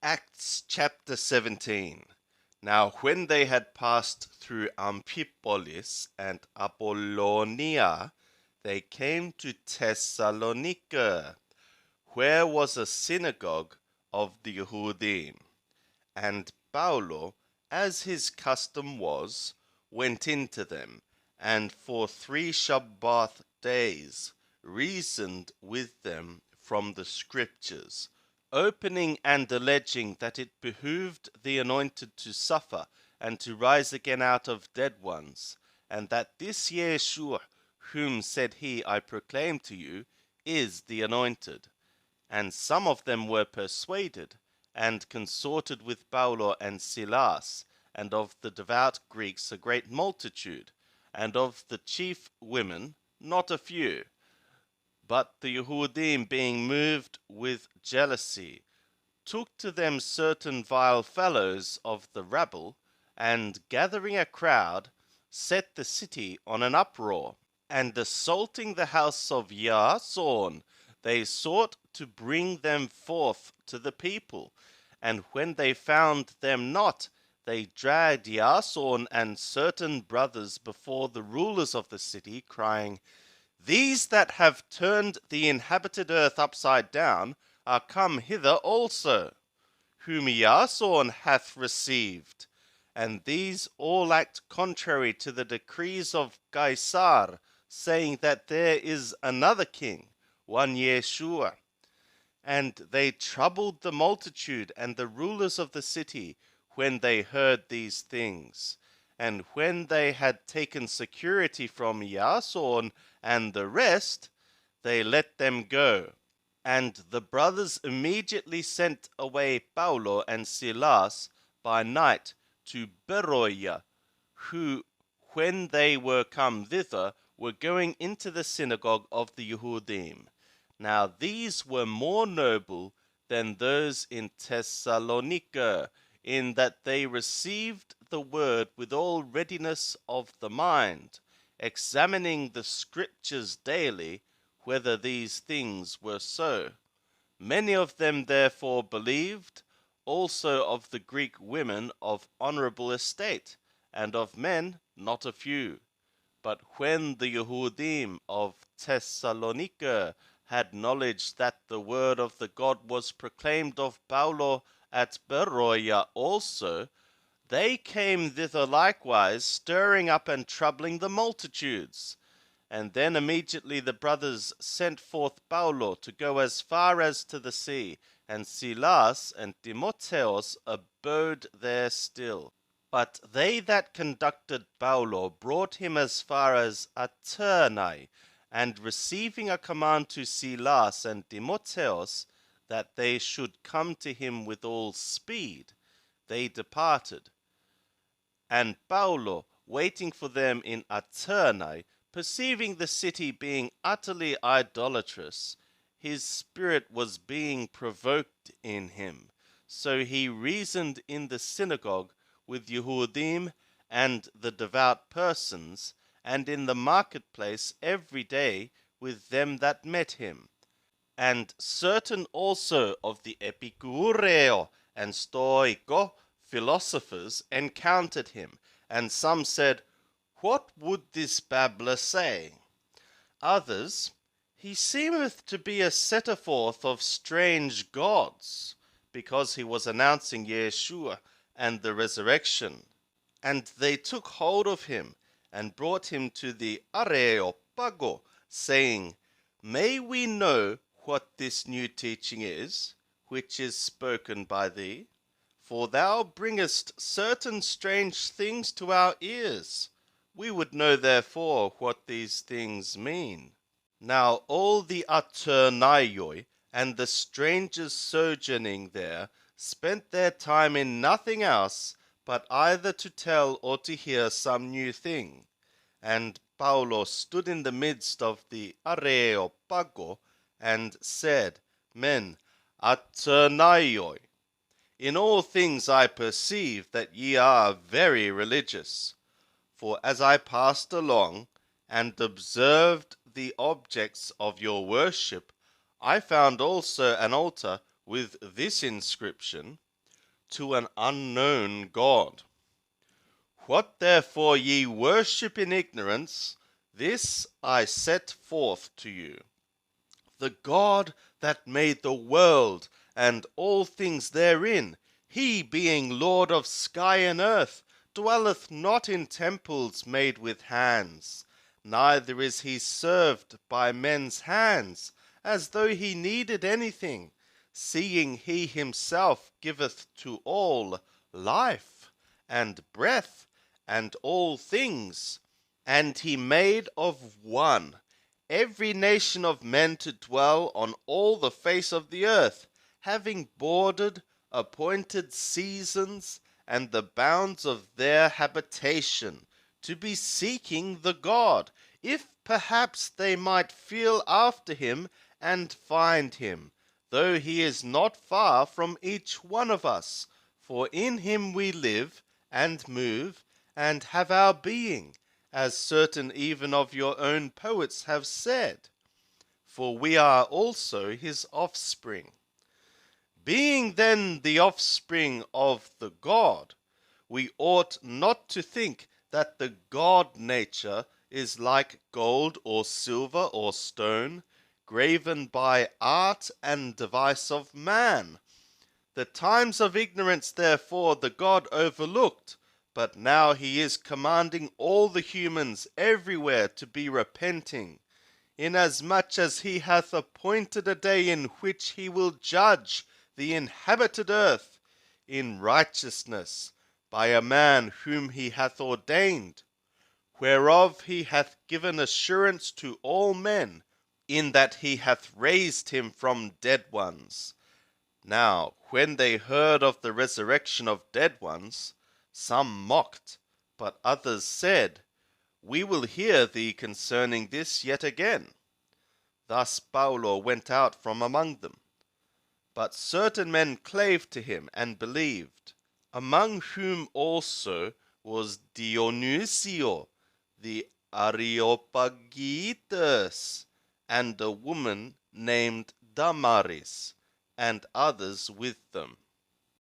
Acts chapter 17. Now when they had passed through Amphipolis and Apollonia, they came to Thessalonica, where was a synagogue of the Yehudim. And Paulo, as his custom was, went into them, and for 3 Shabbath days reasoned with them from the Scriptures, opening and alleging that it behooved the anointed to suffer and to rise again out of dead ones, and that this Yeshua, whom, said he, I proclaim to you, is the anointed. And some of them were persuaded, and consorted with Paulo and Silas, and of the devout Greeks a great multitude, and of the chief women not a few. But the Yehudim, being moved with jealousy, took to them certain vile fellows of the rabble, and gathering a crowd, set the city on an uproar, and assaulting the house of Yason, they sought to bring them forth to the people. And when they found them not, they dragged Yason and certain brothers before the rulers of the city, crying, These that have turned the inhabited earth upside down are come hither also, whom Yason hath received. And these all act contrary to the decrees of Caesar, saying that there is another king, one Yeshua. And they troubled the multitude and the rulers of the city when they heard these things. And when they had taken security from Yason and the rest, they let them go. And the brothers immediately sent away Paulo and Silas by night to Beroia, who, when they were come thither, were going into the synagogue of the Yehudim. Now these were more noble than those in Thessalonica, in that they received the word with all readiness of the mind, examining the Scriptures daily, whether these things were so. Many of them therefore believed, also of the Greek women of honorable estate, and of men not a few. But when the Yehudim of Thessalonica had knowledge that the word of the God was proclaimed of Paulo at Beroia also, they came thither likewise, stirring up and troubling the multitudes. And then immediately the brothers sent forth Paulo to go as far as to the sea, and Silas and Timotheus abode there still. But they that conducted Paulo brought him as far as Aternai, and receiving a command to Silas and Timotheus that they should come to him with all speed, they departed. And Paulo, waiting for them in Aternai, perceiving the city being utterly idolatrous, his spirit was being provoked in him. So he reasoned in the synagogue with Yehudim and the devout persons, and in the marketplace every day with them that met him. And certain also of the Epicureo and Stoico philosophers encountered him, and some said, What would this babbler say? Others, He seemeth to be a setter forth of strange gods, because he was announcing Yeshua and the resurrection. And they took hold of him, and brought him to the Areopago, saying, May we know what this new teaching is, which is spoken by thee? For thou bringest certain strange things to our ears. We would know therefore what these things mean. Now all the Aternaioi and the strangers sojourning there spent their time in nothing else but either to tell or to hear some new thing. And Paulo stood in the midst of the Areopago and said, Men, Aternaioi, in all things I perceive that ye are very religious. For as I passed along and observed the objects of your worship, I found also an altar with this inscription, to an unknown God. What therefore ye worship in ignorance, this I set forth to you. The God that made the world and all things therein, he being Lord of sky and earth, dwelleth not in temples made with hands, neither is he served by men's hands, as though he needed anything, seeing he himself giveth to all life and breath and all things. And he made of one every nation of men to dwell on all the face of the earth, having bordered, appointed seasons, and the bounds of their habitation, to be seeking the God, if perhaps they might feel after him and find him, though he is not far from each one of us. For in him we live, and move, and have our being, as certain even of your own poets have said. For we are also his offspring. Being then the offspring of the God, we ought not to think that the God nature is like gold or silver or stone, graven by art and device of man. The times of ignorance therefore the God overlooked, but now he is commanding all the humans everywhere to be repenting, inasmuch as he hath appointed a day in which he will judge the inhabited earth in righteousness by a man whom he hath ordained, whereof he hath given assurance to all men, in that he hath raised him from dead ones. Now, when they heard of the resurrection of dead ones, some mocked, but others said, We will hear thee concerning this yet again. Thus Paulo went out from among them. But certain men clave to him and believed, among whom also was Dionysius the Areopagitus, and a woman named Damaris, and others with them.